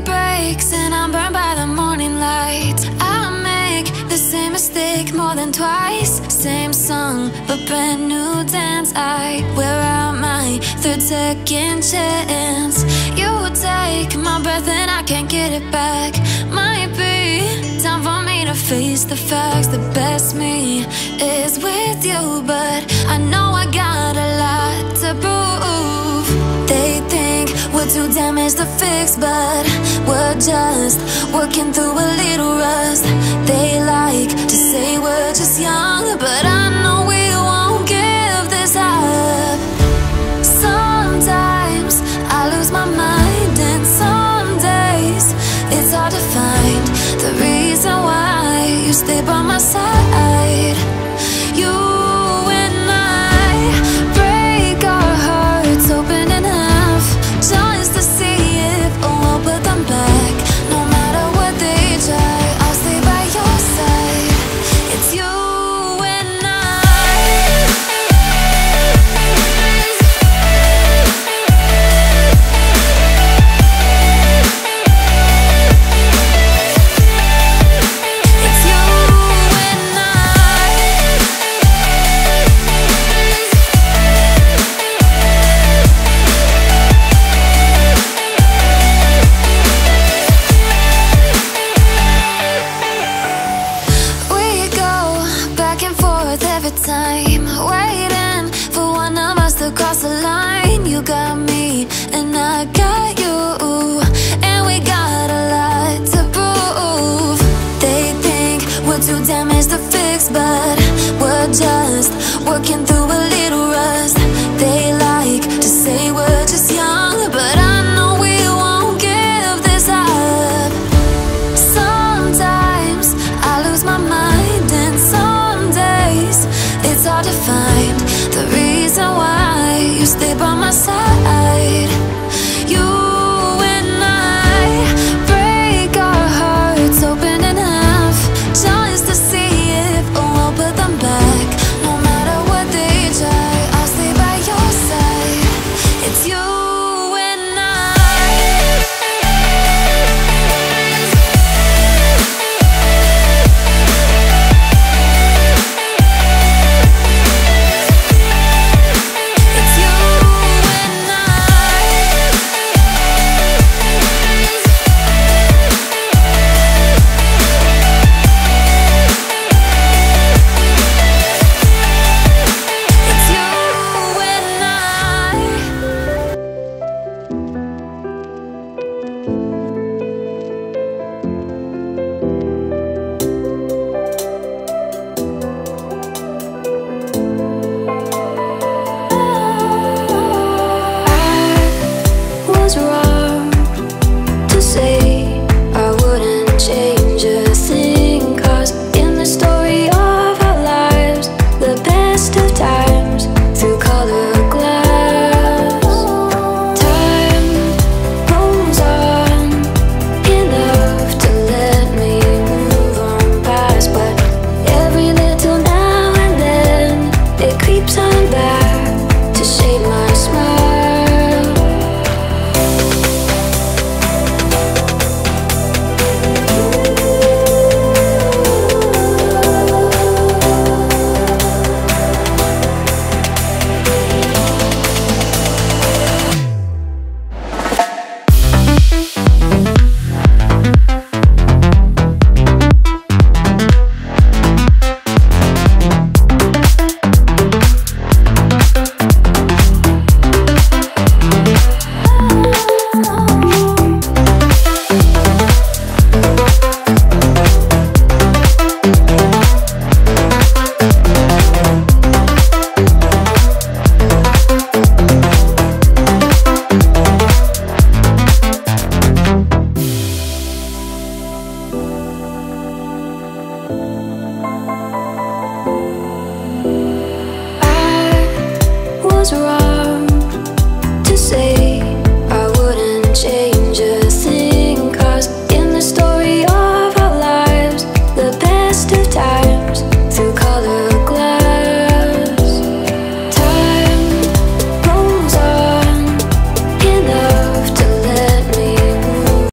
breaks and I'm burned by the morning light. I make the same mistake more than twice. Same song, but brand new dance. I wear out my third second chance. You take my breath and I can't get it back. Might be time for me to face the facts. The best me is with you, but I know I got a lot to prove. They think we're too damaged to fix, but we're just working through a little rust. They like to say we're just young, but I know we won't give this up. Sometimes I lose my mind, and some days it's hard to find the reason why you stay by my side.